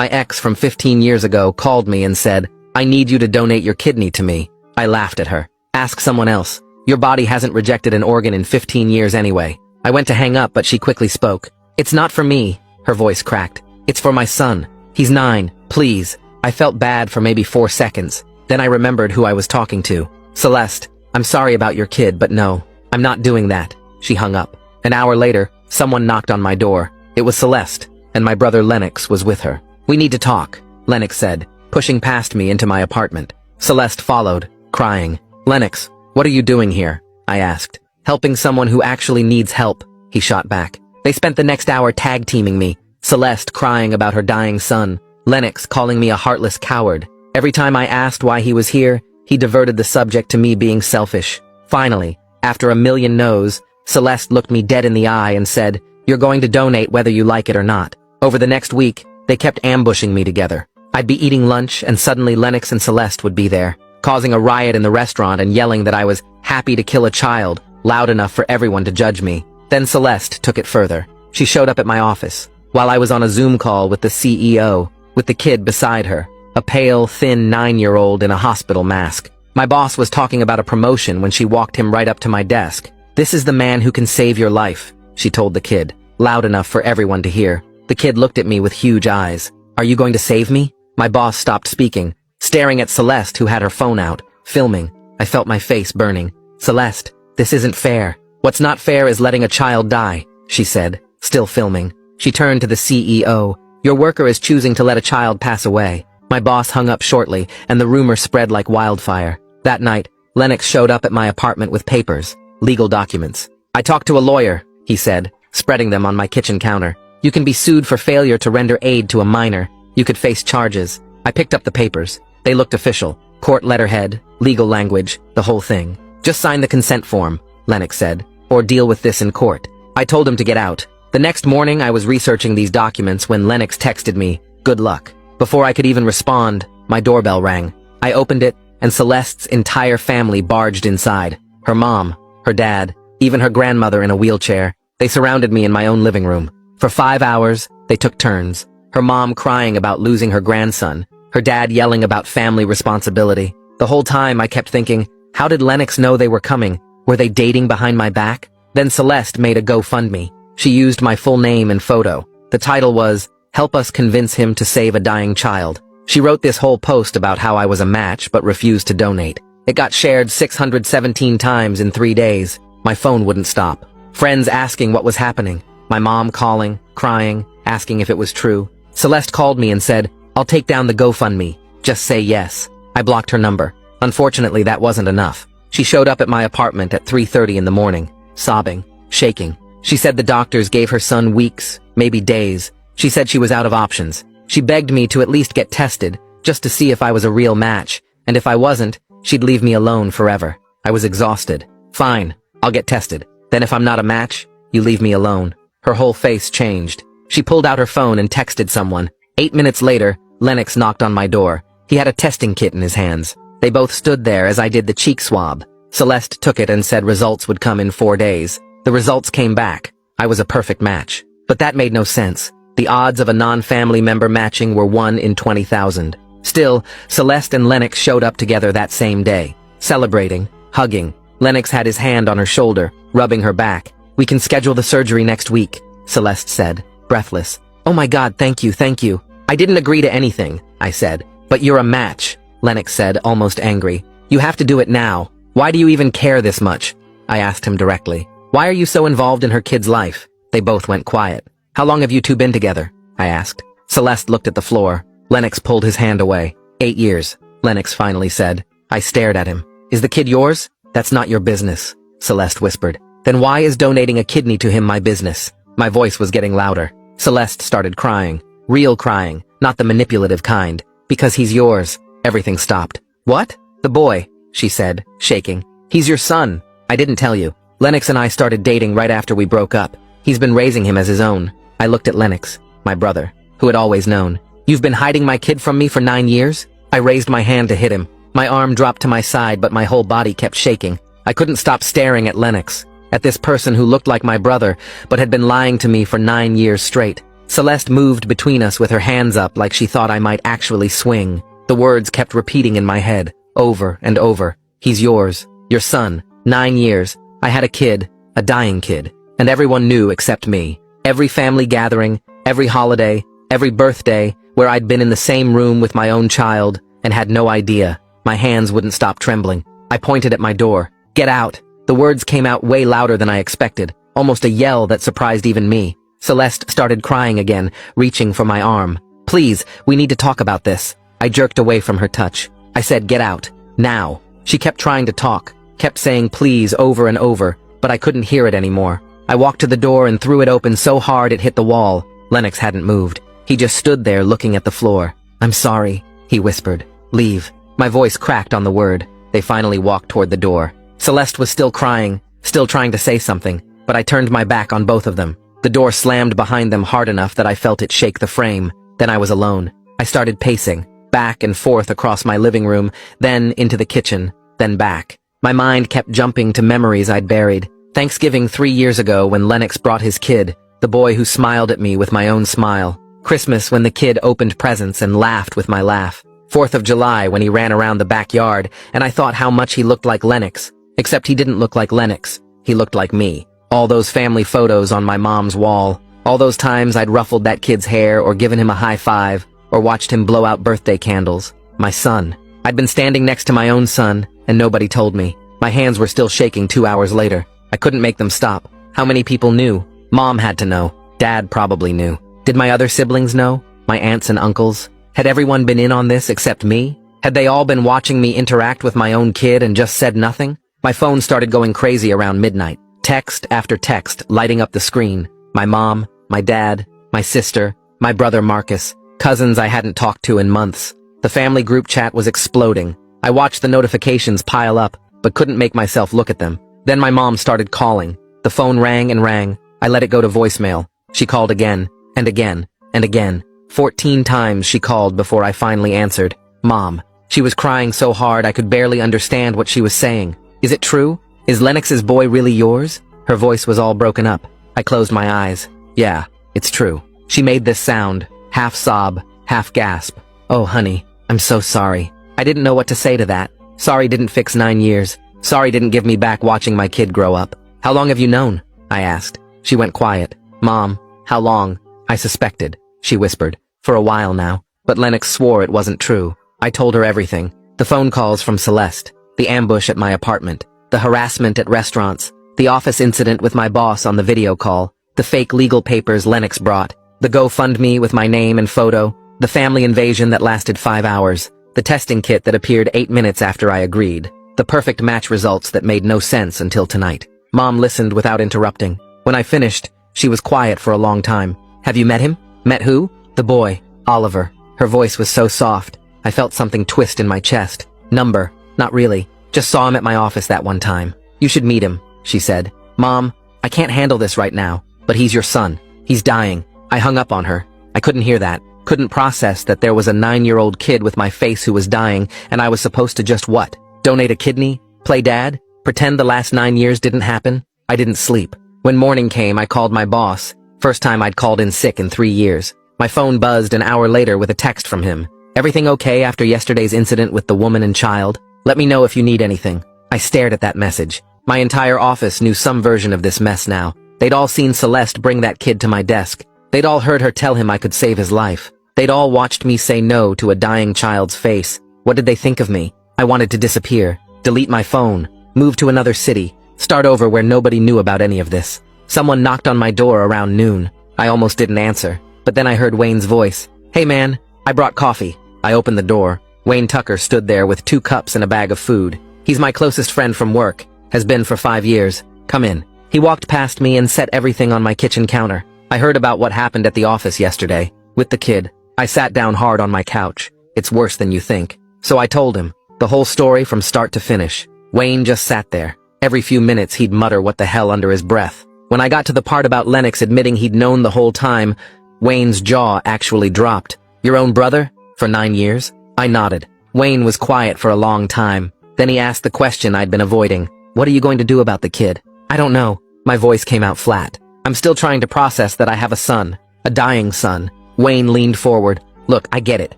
My ex from 15 years ago called me and said, "I need you to donate your kidney to me." I laughed at her. "Ask someone else. Your body hasn't rejected an organ in 15 years anyway." I went to hang up, but she quickly spoke. "It's not for me," her voice cracked. "It's for my son. He's 9, please." I felt bad for maybe 4 seconds. Then I remembered who I was talking to. "Celeste, I'm sorry about your kid, but no, I'm not doing that." She hung up. An hour later, someone knocked on my door. It was Celeste, and my brother Lennox was with her. "We need to talk," Lennox said, pushing past me into my apartment. Celeste followed, crying. "Lennox, what are you doing here?" I asked. "Helping someone who actually needs help," he shot back. They spent the next hour tag-teaming me, Celeste crying about her dying son, Lennox calling me a heartless coward. Every time I asked why he was here, he diverted the subject to me being selfish. Finally, after a million no's, Celeste looked me dead in the eye and said, "You're going to donate whether you like it or not." Over the next week, they kept ambushing me together. I'd be eating lunch and suddenly Lennox and Celeste would be there, causing a riot in the restaurant and yelling that I was happy to kill a child, loud enough for everyone to judge me. Then Celeste took it further. She showed up at my office, while I was on a Zoom call with the CEO, with the kid beside her, a pale, thin 9-year-old in a hospital mask. My boss was talking about a promotion when she walked him right up to my desk. "This is the man who can save your life," she told the kid, loud enough for everyone to hear. The kid looked at me with huge eyes. "Are you going to save me?" My boss stopped speaking, staring at Celeste, who had her phone out, filming. I felt my face burning. "Celeste, this isn't fair. What's not fair is letting a child die," she said, still filming. She turned to the CEO. "Your worker is choosing to let a child pass away." My boss hung up shortly, and the rumor spread like wildfire. That night, Lennox showed up at my apartment with papers, legal documents. "I talked to a lawyer," he said, spreading them on my kitchen counter. "You can be sued for failure to render aid to a minor. You could face charges." I picked up the papers. They looked official. Court letterhead, legal language, the whole thing. "Just sign the consent form," Lennox said, "or deal with this in court." I told him to get out. The next morning I was researching these documents when Lennox texted me, "Good luck." Before I could even respond, my doorbell rang. I opened it, and Celeste's entire family barged inside. Her mom, her dad, even her grandmother in a wheelchair. They surrounded me in my own living room. For 5 hours, they took turns. Her mom crying about losing her grandson, her dad yelling about family responsibility. The whole time I kept thinking, how did Lennox know they were coming? Were they dating behind my back? Then Celeste made a GoFundMe. She used my full name and photo. The title was, "Help us convince him to save a dying child." She wrote this whole post about how I was a match but refused to donate. It got shared 617 times in 3 days. My phone wouldn't stop. Friends asking what was happening. My mom calling, crying, asking if it was true. Celeste called me and said, "I'll take down the GoFundMe. Just say yes." I blocked her number. Unfortunately, that wasn't enough. She showed up at my apartment at 3:30 in the morning, sobbing, shaking. She said the doctors gave her son weeks, maybe days. She said she was out of options. She begged me to at least get tested, just to see if I was a real match, and if I wasn't, she'd leave me alone forever. I was exhausted. "Fine, I'll get tested. Then if I'm not a match, you leave me alone." Her whole face changed. She pulled out her phone and texted someone. 8 minutes later, Lennox knocked on my door. He had a testing kit in his hands. They both stood there as I did the cheek swab. Celeste took it and said results would come in 4 days. The results came back. I was a perfect match. But that made no sense. The odds of a non-family member matching were 1 in 20,000. Still, Celeste and Lennox showed up together that same day, celebrating, hugging. Lennox had his hand on her shoulder, rubbing her back. "We can schedule the surgery next week," Celeste said, breathless. "Oh my God, thank you, thank you." "I didn't agree to anything," I said. "But you're a match," Lennox said, almost angry. "You have to do it now. Why do you even care this much?" I asked him directly. "Why are you so involved in her kid's life?" They both went quiet. "How long have you two been together?" I asked. Celeste looked at the floor. Lennox pulled his hand away. 8 years, Lennox finally said. I stared at him. "Is the kid yours?" "That's not your business," Celeste whispered. "Then why is donating a kidney to him my business?" My voice was getting louder. Celeste started crying. Real crying, not the manipulative kind. "Because he's yours." Everything stopped. "What?" "The boy," she said, shaking. "He's your son. I didn't tell you. Lennox and I started dating right after we broke up. He's been raising him as his own." I looked at Lennox, my brother, who had always known. "You've been hiding my kid from me for 9 years?" I raised my hand to hit him. My arm dropped to my side, but my whole body kept shaking. I couldn't stop staring at Lennox, at this person who looked like my brother, but had been lying to me for 9 years straight. Celeste moved between us with her hands up like she thought I might actually swing. The words kept repeating in my head, over and over. He's yours. Your son. 9 years. I had a kid. A dying kid. And everyone knew except me. Every family gathering, every holiday, every birthday, where I'd been in the same room with my own child, and had no idea. My hands wouldn't stop trembling. I pointed at my door. Get out. The words came out way louder than I expected. Almost a yell that surprised even me. Celeste started crying again, reaching for my arm. Please, we need to talk about this. I jerked away from her touch. I said, get out. Now. She kept trying to talk, kept saying please over and over, but I couldn't hear it anymore. I walked to the door and threw it open so hard it hit the wall. Lennox hadn't moved. He just stood there looking at the floor. I'm sorry, he whispered. Leave. My voice cracked on the word. They finally walked toward the door. Celeste was still crying, still trying to say something, but I turned my back on both of them. The door slammed behind them hard enough that I felt it shake the frame. Then I was alone. I started pacing, back and forth across my living room, then into the kitchen, then back. My mind kept jumping to memories I'd buried. Thanksgiving 3 years ago when Lennox brought his kid, the boy who smiled at me with my own smile. Christmas when the kid opened presents and laughed with my laugh. 4th of July when he ran around the backyard, and I thought how much he looked like Lennox. Except he didn't look like Lennox. He looked like me. All those family photos on my mom's wall. All those times I'd ruffled that kid's hair or given him a high five, or watched him blow out birthday candles. My son. I'd been standing next to my own son, and nobody told me. My hands were still shaking 2 hours later. I couldn't make them stop. How many people knew? Mom had to know. Dad probably knew. Did my other siblings know? My aunts and uncles? Had everyone been in on this except me? Had they all been watching me interact with my own kid and just said nothing? My phone started going crazy around midnight. Text after text lighting up the screen. My mom, my dad, my sister, my brother Marcus, cousins I hadn't talked to in months. The family group chat was exploding. I watched the notifications pile up, but couldn't make myself look at them. Then my mom started calling. The phone rang and rang. I let it go to voicemail. She called again, and again, and again. 14 times she called before I finally answered. Mom. She was crying so hard I could barely understand what she was saying. Is it true? Is Lennox's boy really yours? Her voice was all broken up. I closed my eyes. Yeah, it's true. She made this sound, half sob, half gasp. Oh, honey, I'm so sorry. I didn't know what to say to that. Sorry didn't fix 9 years. Sorry didn't give me back watching my kid grow up. How long have you known? I asked. She went quiet. Mom, how long? I suspected, she whispered. For a while now. But Lennox swore it wasn't true. I told her everything. The phone calls from Celeste. The ambush at my apartment. The harassment at restaurants. The office incident with my boss on the video call. The fake legal papers Lennox brought. The GoFundMe with my name and photo. The family invasion that lasted 5 hours. The testing kit that appeared 8 minutes after I agreed. The perfect match results that made no sense until tonight. Mom listened without interrupting. When I finished, she was quiet for a long time. Have you met him? Met who? The boy. Oliver. Her voice was so soft. I felt something twist in my chest. Number. Not really. Just saw him at my office that one time. You should meet him, she said. Mom, I can't handle this right now, but he's your son. He's dying. I hung up on her. I couldn't hear that. Couldn't process that there was a 9-year-old kid with my face who was dying, and I was supposed to just what? Donate a kidney? Play dad? Pretend the last 9 years didn't happen? I didn't sleep. When morning came, I called my boss. First time I'd called in sick in 3 years. My phone buzzed an hour later with a text from him. Everything okay after yesterday's incident with the woman and child? Let me know if you need anything. I stared at that message. My entire office knew some version of this mess now. They'd all seen Celeste bring that kid to my desk. They'd all heard her tell him I could save his life. They'd all watched me say no to a dying child's face. What did they think of me? I wanted to disappear, delete my phone, move to another city, start over where nobody knew about any of this. Someone knocked on my door around noon. I almost didn't answer, but then I heard Wayne's voice. Hey man, I brought coffee. I opened the door. Wayne Tucker stood there with 2 cups and a bag of food. He's my closest friend from work. Has been for 5 years. Come in. He walked past me and set everything on my kitchen counter. I heard about what happened at the office yesterday. With the kid. I sat down hard on my couch. It's worse than you think. So I told him. The whole story from start to finish. Wayne just sat there. Every few minutes he'd mutter what the hell under his breath. When I got to the part about Lennox admitting he'd known the whole time, Wayne's jaw actually dropped. Your own brother? For 9 years? I nodded. Wayne was quiet for a long time. Then he asked the question I'd been avoiding. What are you going to do about the kid? I don't know. My voice came out flat. I'm still trying to process that I have a son. A dying son. Wayne leaned forward. Look, I get it.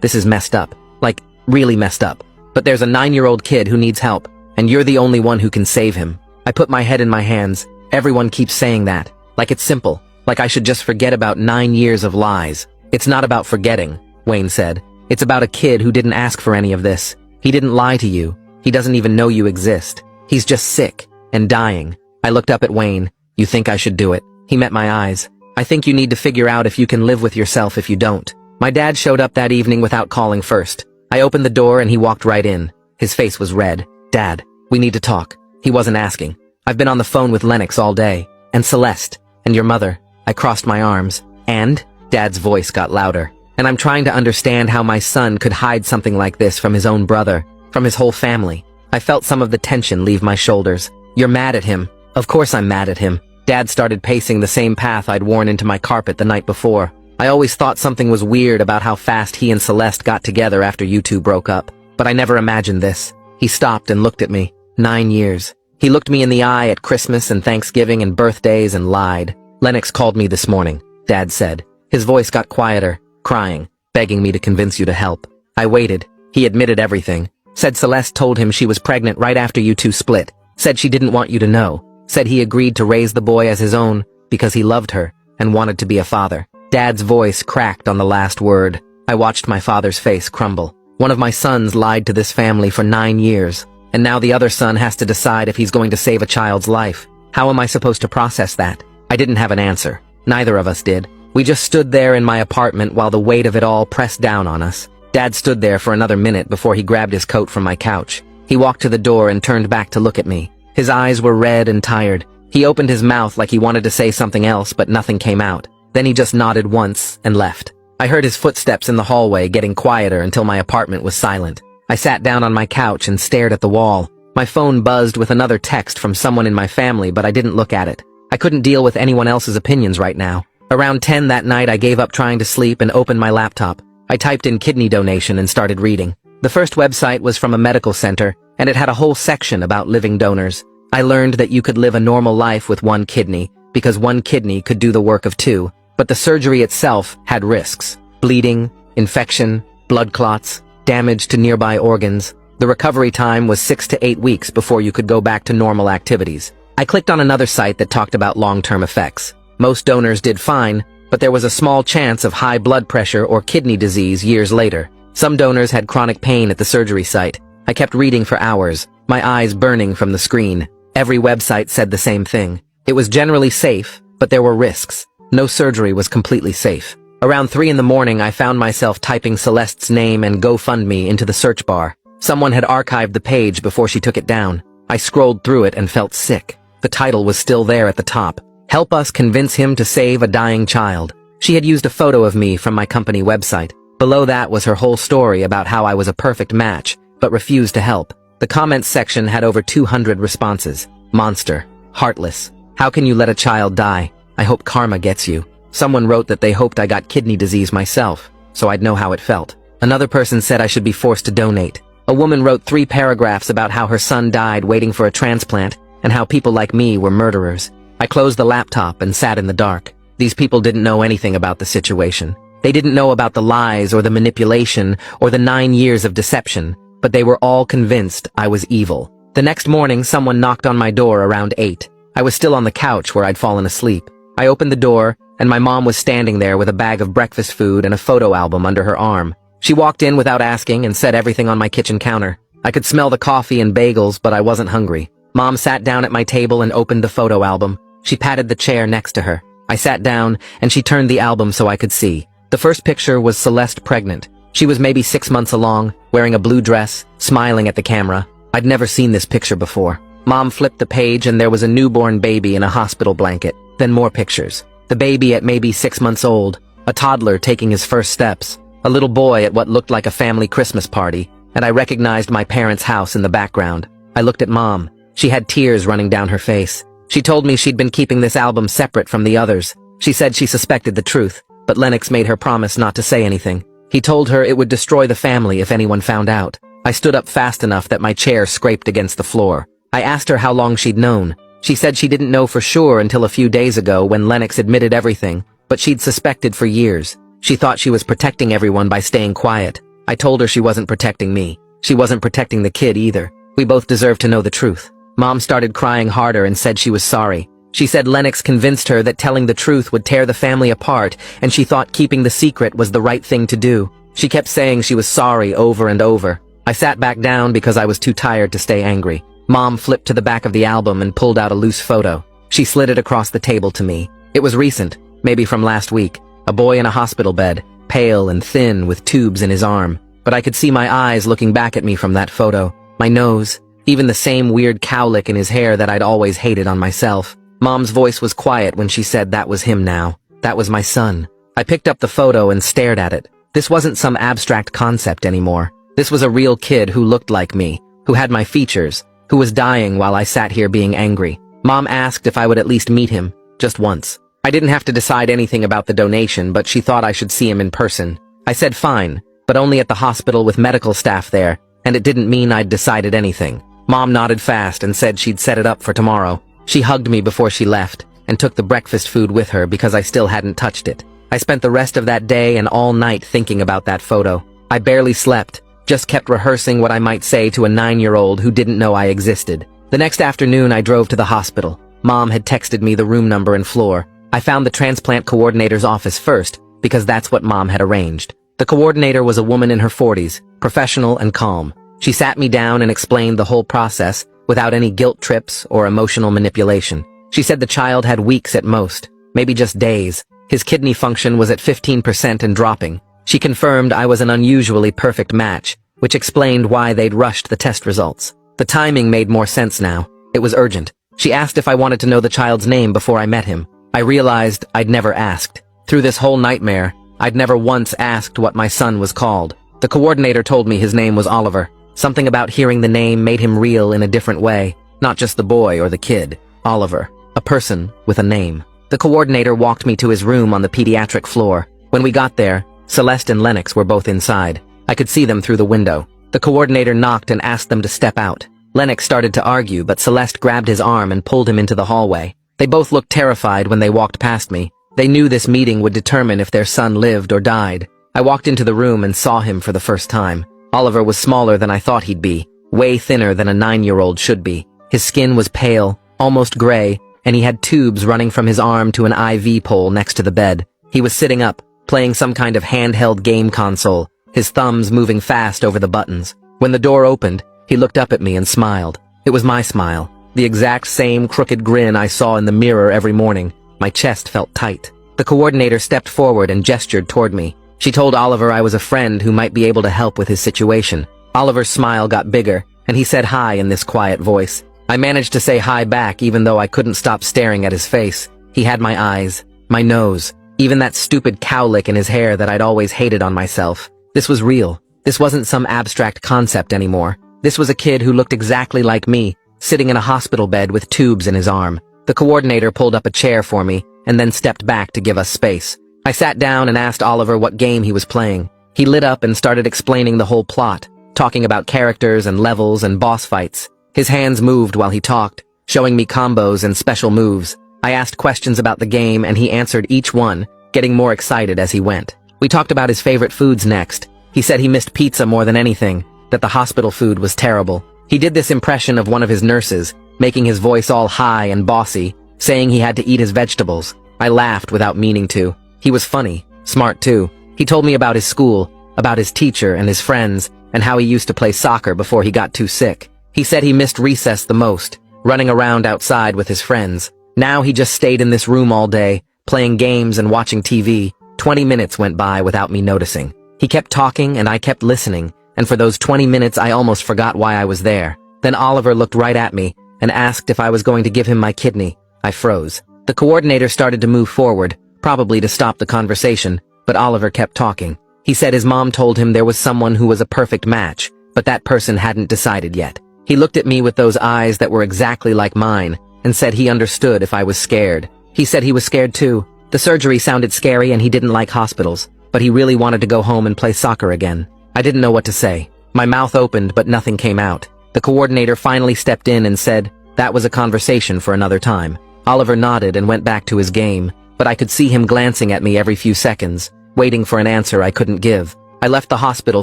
This is messed up. Like, really messed up. But there's a 9-year-old kid who needs help, and you're the only one who can save him. I put my head in my hands. Everyone keeps saying that. Like it's simple. Like I should just forget about 9 years of lies. It's not about forgetting, Wayne said. It's about a kid who didn't ask for any of this. He didn't lie to you. He doesn't even know you exist. He's just sick and dying. I looked up at Wayne. You think I should do it? He met my eyes. I think you need to figure out if you can live with yourself if you don't. My dad showed up that evening without calling first. I opened the door and he walked right in. His face was red. Dad, we need to talk. He wasn't asking. I've been on the phone with Lennox all day. And Celeste. And your mother. I crossed my arms. And? Dad's voice got louder. And I'm trying to understand how my son could hide something like this from his own brother. From his whole family. I felt some of the tension leave my shoulders. You're mad at him. Of course I'm mad at him. Dad started pacing the same path I'd worn into my carpet the night before. I always thought something was weird about how fast he and Celeste got together after you two broke up. But I never imagined this. He stopped and looked at me. 9 years. He looked me in the eye at Christmas and Thanksgiving and birthdays and lied. Lennox called me this morning, Dad said. His voice got quieter, crying, begging me to convince you to help. I waited. He admitted everything. Said Celeste told him she was pregnant right after you two split. Said she didn't want you to know. Said he agreed to raise the boy as his own because he loved her and wanted to be a father. Dad's voice cracked on the last word. I watched my father's face crumble. One of my sons lied to this family for 9 years, and now the other son has to decide if he's going to save a child's life. How am I supposed to process that? I didn't have an answer. Neither of us did. We just stood there in my apartment while the weight of it all pressed down on us. Dad stood there for another minute before he grabbed his coat from my couch. He walked to the door and turned back to look at me. His eyes were red and tired. He opened his mouth like he wanted to say something else, but nothing came out. Then he just nodded once and left. I heard his footsteps in the hallway getting quieter until my apartment was silent. I sat down on my couch and stared at the wall. My phone buzzed with another text from someone in my family, but I didn't look at it. I couldn't deal with anyone else's opinions right now. Around 10 that night, I gave up trying to sleep and opened my laptop. I typed in kidney donation and started reading. The first website was from a medical center, and it had a whole section about living donors. I learned that you could live a normal life with 1 kidney, because 1 kidney could do the work of 2. But the surgery itself had risks. Bleeding, infection, blood clots, damage to nearby organs. The recovery time was 6 to 8 weeks before you could go back to normal activities. I clicked on another site that talked about long-term effects. Most donors did fine, but there was a small chance of high blood pressure or kidney disease years later. Some donors had chronic pain at the surgery site. I kept reading for hours, my eyes burning from the screen. Every website said the same thing. It was generally safe, but there were risks. No surgery was completely safe. Around 3 in the morning, I found myself typing Celeste's name and GoFundMe into the search bar. Someone had archived the page before she took it down. I scrolled through it and felt sick. The title was still there at the top. Help us convince him to save a dying child. She had used a photo of me from my company website. Below that was her whole story about how I was a perfect match, but refused to help. The comments section had over 200 responses. Monster. Heartless. How can you let a child die? I hope karma gets you. Someone wrote that they hoped I got kidney disease myself, so I'd know how it felt. Another person said I should be forced to donate. A woman wrote 3 paragraphs about how her son died waiting for a transplant, and how people like me were murderers. I closed the laptop and sat in the dark. These people didn't know anything about the situation. They didn't know about the lies or the manipulation or the 9 years of deception, but they were all convinced I was evil. The next morning, someone knocked on my door around 8. I was still on the couch where I'd fallen asleep. I opened the door, and my mom was standing there with a bag of breakfast food and a photo album under her arm. She walked in without asking and set everything on my kitchen counter. I could smell the coffee and bagels, but I wasn't hungry. Mom sat down at my table and opened the photo album. She patted the chair next to her. I sat down, and she turned the album so I could see. The first picture was Celeste pregnant. She was maybe 6 months along, wearing a blue dress, smiling at the camera. I'd never seen this picture before. Mom flipped the page and there was a newborn baby in a hospital blanket. Then more pictures. The baby at maybe 6 months old, a toddler taking his first steps, a little boy at what looked like a family Christmas party, and I recognized my parents' house in the background. I looked at Mom. She had tears running down her face. She told me she'd been keeping this album separate from the others. She said she suspected the truth, but Lennox made her promise not to say anything. He told her it would destroy the family if anyone found out. I stood up fast enough that my chair scraped against the floor. I asked her how long she'd known. She said she didn't know for sure until a few days ago when Lennox admitted everything, but she'd suspected for years. She thought she was protecting everyone by staying quiet. I told her she wasn't protecting me. She wasn't protecting the kid either. We both deserved to know the truth. Mom started crying harder and said she was sorry. She said Lennox convinced her that telling the truth would tear the family apart, and she thought keeping the secret was the right thing to do. She kept saying she was sorry over and over. I sat back down because I was too tired to stay angry. Mom flipped to the back of the album and pulled out a loose photo. She slid it across the table to me. It was recent, maybe from last week. A boy in a hospital bed, pale and thin with tubes in his arm. But I could see my eyes looking back at me from that photo. My nose, even the same weird cowlick in his hair that I'd always hated on myself. Mom's voice was quiet when she said that was him now. That was my son. I picked up the photo and stared at it. This wasn't some abstract concept anymore. This was a real kid who looked like me, who had my features, who was dying while I sat here being angry. Mom asked if I would at least meet him, just once. I didn't have to decide anything about the donation, but she thought I should see him in person. I said fine, but only at the hospital with medical staff there, and it didn't mean I'd decided anything. Mom nodded fast and said she'd set it up for tomorrow. She hugged me before she left, and took the breakfast food with her because I still hadn't touched it. I spent the rest of that day and all night thinking about that photo. I barely slept, just kept rehearsing what I might say to a 9-year-old who didn't know I existed. The next afternoon I drove to the hospital. Mom had texted me the room number and floor. I found the transplant coordinator's office first, because that's what Mom had arranged. The coordinator was a woman in her 40s, professional and calm. She sat me down and explained the whole process, without any guilt trips or emotional manipulation. She said the child had weeks at most, maybe just days. His kidney function was at 15% and dropping. She confirmed I was an unusually perfect match, which explained why they'd rushed the test results. The timing made more sense now. It was urgent. She asked if I wanted to know the child's name before I met him. I realized I'd never asked. Through this whole nightmare, I'd never once asked what my son was called. The coordinator told me his name was Oliver. Something about hearing the name made him real in a different way. Not just the boy or the kid. Oliver. A person with a name. The coordinator walked me to his room on the pediatric floor. When we got there, Celeste and Lennox were both inside. I could see them through the window. The coordinator knocked and asked them to step out. Lennox started to argue, but Celeste grabbed his arm and pulled him into the hallway. They both looked terrified when they walked past me. They knew this meeting would determine if their son lived or died. I walked into the room and saw him for the first time. Oliver was smaller than I thought he'd be, way thinner than a 9-year-old should be. His skin was pale, almost gray, and he had tubes running from his arm to an IV pole next to the bed. He was sitting up, playing some kind of handheld game console, his thumbs moving fast over the buttons. When the door opened, he looked up at me and smiled. It was my smile, the exact same crooked grin I saw in the mirror every morning. My chest felt tight. The coordinator stepped forward and gestured toward me. She told Oliver I was a friend who might be able to help with his situation. Oliver's smile got bigger, and he said hi in this quiet voice. I managed to say hi back even though I couldn't stop staring at his face. He had my eyes, my nose, even that stupid cowlick in his hair that I'd always hated on myself. This was real. This wasn't some abstract concept anymore. This was a kid who looked exactly like me, sitting in a hospital bed with tubes in his arm. The coordinator pulled up a chair for me, and then stepped back to give us space. I sat down and asked Oliver what game he was playing. He lit up and started explaining the whole plot, talking about characters and levels and boss fights. His hands moved while he talked, showing me combos and special moves. I asked questions about the game and he answered each one, getting more excited as he went. We talked about his favorite foods next. He said he missed pizza more than anything, that the hospital food was terrible. He did this impression of one of his nurses, making his voice all high and bossy, saying he had to eat his vegetables. I laughed without meaning to. He was funny, smart too. He told me about his school, about his teacher and his friends, and how he used to play soccer before he got too sick. He said he missed recess the most, running around outside with his friends. Now he just stayed in this room all day, playing games and watching TV. 20 minutes went by without me noticing. He kept talking and I kept listening, and for those 20 minutes I almost forgot why I was there. Then Oliver looked right at me and asked if I was going to give him my kidney. I froze. The coordinator started to move forward, probably to stop the conversation, but Oliver kept talking. He said his mom told him there was someone who was a perfect match, but that person hadn't decided yet. He looked at me with those eyes that were exactly like mine, and said he understood if I was scared. He said he was scared too. The surgery sounded scary and he didn't like hospitals, but he really wanted to go home and play soccer again. I didn't know what to say. My mouth opened, but nothing came out. The coordinator finally stepped in and said, "That was a conversation for another time." Oliver nodded and went back to his game. but I could see him glancing at me every few seconds, waiting for an answer I couldn't give. I left the hospital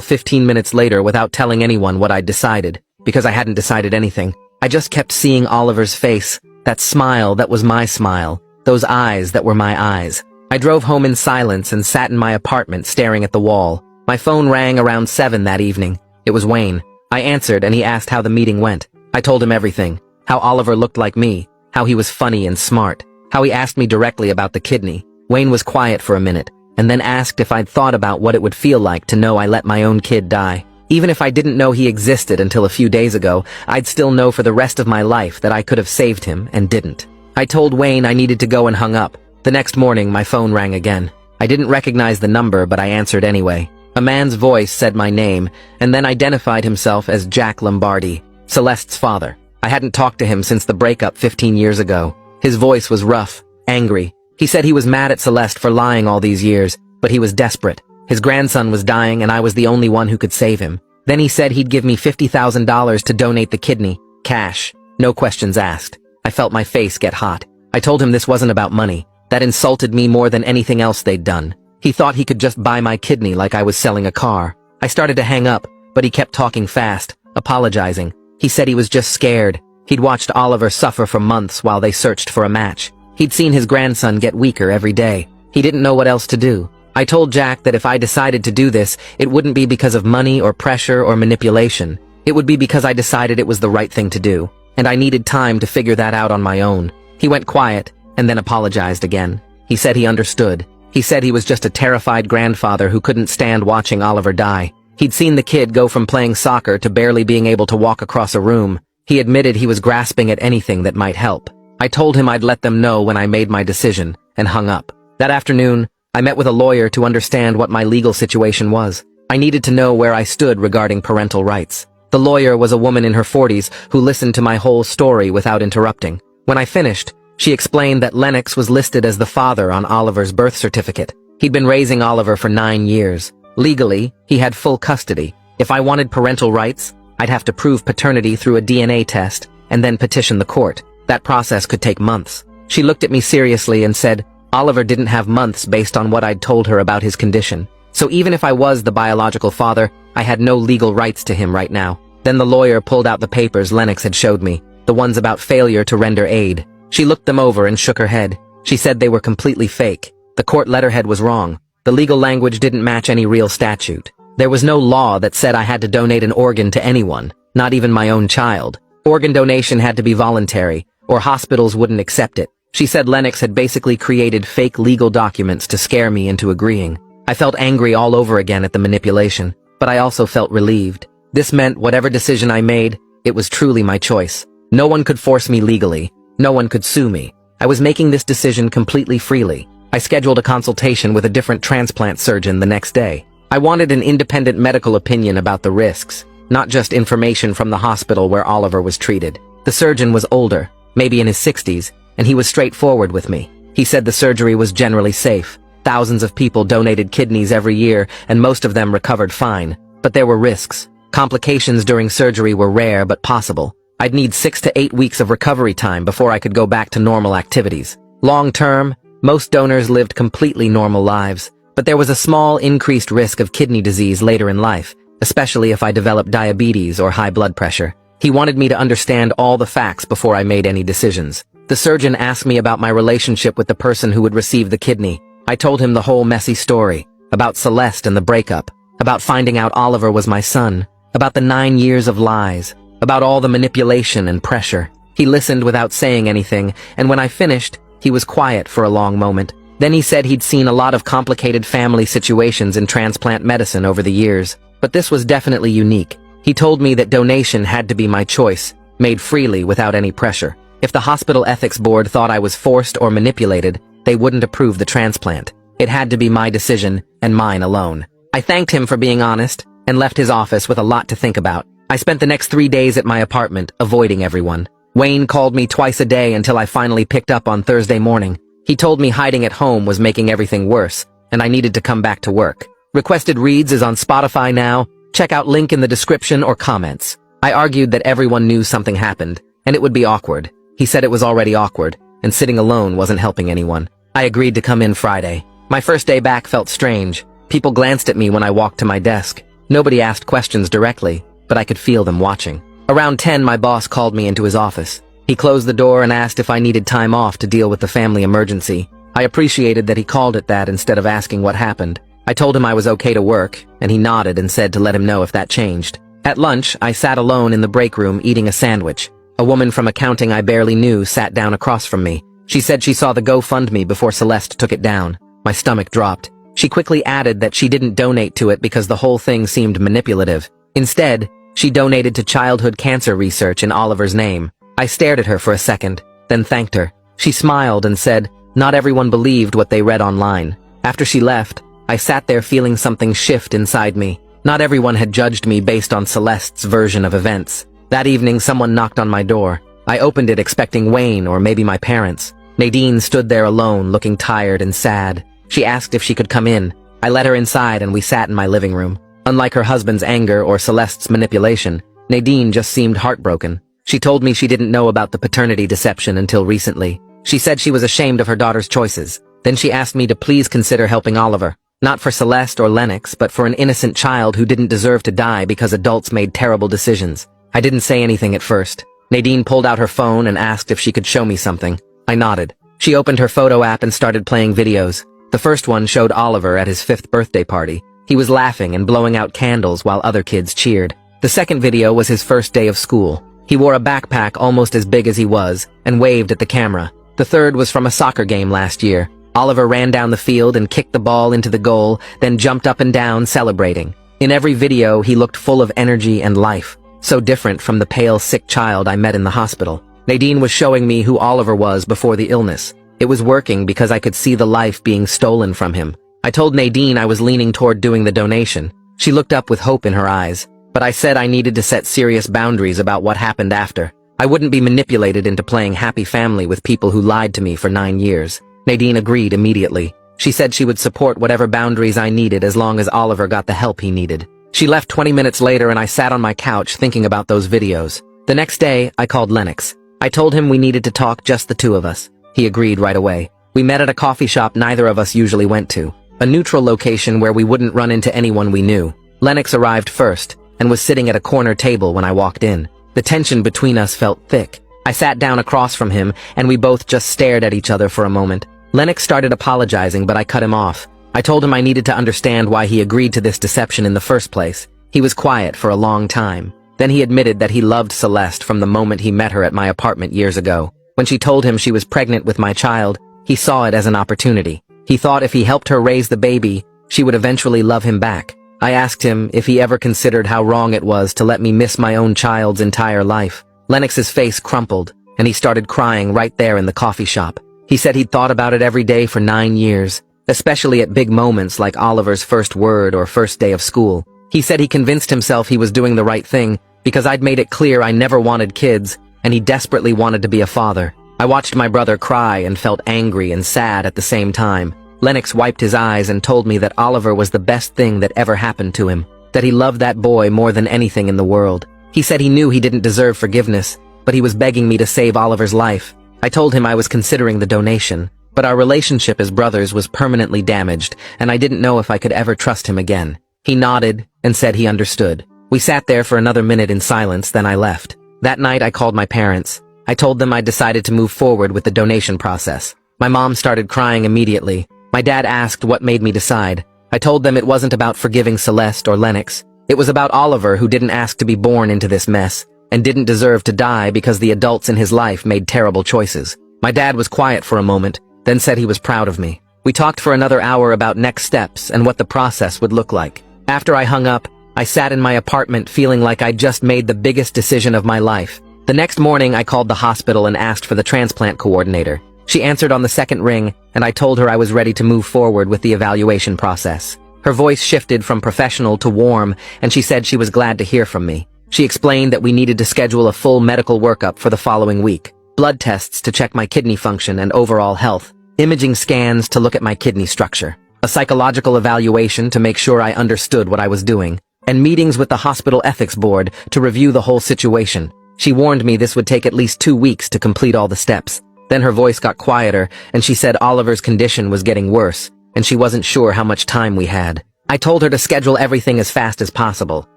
15 minutes later without telling anyone what I'd decided, because I hadn't decided anything. I just kept seeing Oliver's face, that smile that was my smile, those eyes that were my eyes. I drove home in silence and sat in my apartment staring at the wall. My phone rang around 7 that evening. It was Wayne. I answered and he asked how the meeting went. I told him everything. How Oliver looked like me, how he was funny and smart, how he asked me directly about the kidney. Wayne was quiet for a minute, and then asked if I'd thought about what it would feel like to know I let my own kid die. Even if I didn't know he existed until a few days ago, I'd still know for the rest of my life that I could have saved him and didn't. I told Wayne I needed to go and hung up. The next morning, my phone rang again. I didn't recognize the number, but I answered anyway. A man's voice said my name, and then identified himself as Jack Lombardi, Celeste's father. I hadn't talked to him since the breakup 15 years ago. His voice was rough, angry. He said he was mad at Celeste for lying all these years, but he was desperate. His grandson was dying and I was the only one who could save him. Then he said he'd give me $50,000 to donate the kidney, cash, no questions asked. I felt my face get hot. I told him this wasn't about money. That insulted me more than anything else they'd done. He thought he could just buy my kidney like I was selling a car. I started to hang up, but he kept talking fast, apologizing. He said he was just scared. He'd watched Oliver suffer for months while they searched for a match. He'd seen his grandson get weaker every day. He didn't know what else to do. I told Jack that if I decided to do this, it wouldn't be because of money or pressure or manipulation. It would be because I decided it was the right thing to do, and I needed time to figure that out on my own. He went quiet, and then apologized again. He said he understood. He said he was just a terrified grandfather who couldn't stand watching Oliver die. He'd seen the kid go from playing soccer to barely being able to walk across a room. He admitted he was grasping at anything that might help. I told him I'd let them know when I made my decision, and hung up. That afternoon, I met with a lawyer to understand what my legal situation was. I needed to know where I stood regarding parental rights. The lawyer was a woman in her 40s who listened to my whole story without interrupting. When I finished, she explained that Lennox was listed as the father on Oliver's birth certificate. He'd been raising Oliver for 9 years. Legally, he had full custody. If I wanted parental rights, I'd have to prove paternity through a DNA test and then petition the court. That process could take months. She looked at me seriously and said, Oliver didn't have months based on what I'd told her about his condition. So even if I was the biological father, I had no legal rights to him right now. Then the lawyer pulled out the papers Lennox had showed me, the ones about failure to render aid. She looked them over and shook her head. She said they were completely fake. The court letterhead was wrong. The legal language didn't match any real statute. There was no law that said I had to donate an organ to anyone, not even my own child. Organ donation had to be voluntary, or hospitals wouldn't accept it. She said Lennox had basically created fake legal documents to scare me into agreeing. I felt angry all over again at the manipulation, but I also felt relieved. This meant whatever decision I made, it was truly my choice. No one could force me legally. No one could sue me. I was making this decision completely freely. I scheduled a consultation with a different transplant surgeon the next day. I wanted an independent medical opinion about the risks, not just information from the hospital where Oliver was treated. The surgeon was older, maybe in his 60s, and he was straightforward with me. He said the surgery was generally safe. Thousands of people donated kidneys every year, and most of them recovered fine. But there were risks. Complications during surgery were rare but possible. I'd need 6 to 8 weeks of recovery time before I could go back to normal activities. Long term, most donors lived completely normal lives, but there was a small increased risk of kidney disease later in life, especially if I developed diabetes or high blood pressure. He wanted me to understand all the facts before I made any decisions. The surgeon asked me about my relationship with the person who would receive the kidney. I told him the whole messy story, about Celeste and the breakup, about finding out Oliver was my son, about the 9 years of lies, about all the manipulation and pressure. He listened without saying anything, and when I finished, he was quiet for a long moment. Then he said he'd seen a lot of complicated family situations in transplant medicine over the years, but this was definitely unique. He told me that donation had to be my choice, made freely without any pressure. If the hospital ethics board thought I was forced or manipulated, they wouldn't approve the transplant. It had to be my decision, and mine alone. I thanked him for being honest, and left his office with a lot to think about. I spent the next 3 days at my apartment, avoiding everyone. Wayne called me twice a day until I finally picked up on Thursday morning. He told me hiding at home was making everything worse, and I needed to come back to work. Requested Reads is on Spotify now. Check out link in the description or comments. I argued that everyone knew something happened, and it would be awkward. He said it was already awkward, and sitting alone wasn't helping anyone. I agreed to come in Friday. My first day back felt strange. People glanced at me when I walked to my desk. Nobody asked questions directly, but I could feel them watching. Around 10, my boss called me into his office. He closed the door and asked if I needed time off to deal with the family emergency. I appreciated that he called it that instead of asking what happened. I told him I was okay to work, and he nodded and said to let him know if that changed. At lunch, I sat alone in the break room eating a sandwich. A woman from accounting I barely knew sat down across from me. She said she saw the GoFundMe before Celeste took it down. My stomach dropped. She quickly added that she didn't donate to it because the whole thing seemed manipulative. Instead, she donated to childhood cancer research in Oliver's name. I stared at her for a second, then thanked her. She smiled and said, "Not everyone believed what they read online." After she left, I sat there feeling something shift inside me. Not everyone had judged me based on Celeste's version of events. That evening, someone knocked on my door. I opened it expecting Wayne or maybe my parents. Nadine stood there alone, looking tired and sad. She asked if she could come in. I let her inside and we sat in my living room. Unlike her husband's anger or Celeste's manipulation, Nadine just seemed heartbroken. She told me she didn't know about the paternity deception until recently. She said she was ashamed of her daughter's choices. Then she asked me to please consider helping Oliver. Not for Celeste or Lennox, but for an innocent child who didn't deserve to die because adults made terrible decisions. I didn't say anything at first. Nadine pulled out her phone and asked if she could show me something. I nodded. She opened her photo app and started playing videos. The first one showed Oliver at his 5th birthday party. He was laughing and blowing out candles while other kids cheered. The second video was his first day of school. He wore a backpack almost as big as he was and waved at the camera. The third was from a soccer game last year. Oliver ran down the field and kicked the ball into the goal, then jumped up and down celebrating. In every video, he looked full of energy and life, so different from the pale, sick child I met in the hospital. Nadine was showing me who Oliver was before the illness. It was working because I could see the life being stolen from him. I told Nadine I was leaning toward doing the donation. She looked up with hope in her eyes, but I said I needed to set serious boundaries about what happened after. I wouldn't be manipulated into playing happy family with people who lied to me for 9 years. Nadine agreed immediately. She said she would support whatever boundaries I needed as long as Oliver got the help he needed. She left 20 minutes later and I sat on my couch thinking about those videos. The next day, I called Lennox. I told him we needed to talk, just the two of us. He agreed right away. We met at a coffee shop neither of us usually went to, a neutral location where we wouldn't run into anyone we knew. Lennox arrived first and was sitting at a corner table when I walked in. The tension between us felt thick. I sat down across from him and we both just stared at each other for a moment. Lennox started apologizing, but I cut him off. I told him I needed to understand why he agreed to this deception in the first place. He was quiet for a long time. Then he admitted that he loved Celeste from the moment he met her at my apartment years ago. When she told him she was pregnant with my child, he saw it as an opportunity. He thought if he helped her raise the baby, she would eventually love him back. I asked him if he ever considered how wrong it was to let me miss my own child's entire life. Lennox's face crumpled, and he started crying right there in the coffee shop. He said he'd thought about it every day for 9 years, especially at big moments like Oliver's first word or first day of school. He said he convinced himself he was doing the right thing because I'd made it clear I never wanted kids, and he desperately wanted to be a father. I watched my brother cry and felt angry and sad at the same time. Lennox wiped his eyes and told me that Oliver was the best thing that ever happened to him, that he loved that boy more than anything in the world. He said he knew he didn't deserve forgiveness, but he was begging me to save Oliver's life. I told him I was considering the donation, but our relationship as brothers was permanently damaged, and I didn't know if I could ever trust him again. He nodded and said he understood. We sat there for another minute in silence, then I left. That night I called my parents. I told them I decided to move forward with the donation process. My mom started crying immediately. My dad asked what made me decide. I told them it wasn't about forgiving Celeste or Lennox. It was about Oliver, who didn't ask to be born into this mess, and didn't deserve to die because the adults in his life made terrible choices. My dad was quiet for a moment, then said he was proud of me. We talked for another hour about next steps and what the process would look like. After I hung up, I sat in my apartment feeling like I'd just made the biggest decision of my life. The next morning, I called the hospital and asked for the transplant coordinator. She answered on the second ring, and I told her I was ready to move forward with the evaluation process. Her voice shifted from professional to warm, and she said she was glad to hear from me. She explained that we needed to schedule a full medical workup for the following week, blood tests to check my kidney function and overall health, imaging scans to look at my kidney structure, a psychological evaluation to make sure I understood what I was doing, and meetings with the hospital ethics board to review the whole situation. She warned me this would take at least 2 weeks to complete all the steps. Then her voice got quieter, and she said Oliver's condition was getting worse, and she wasn't sure how much time we had. I told her to schedule everything as fast as possible.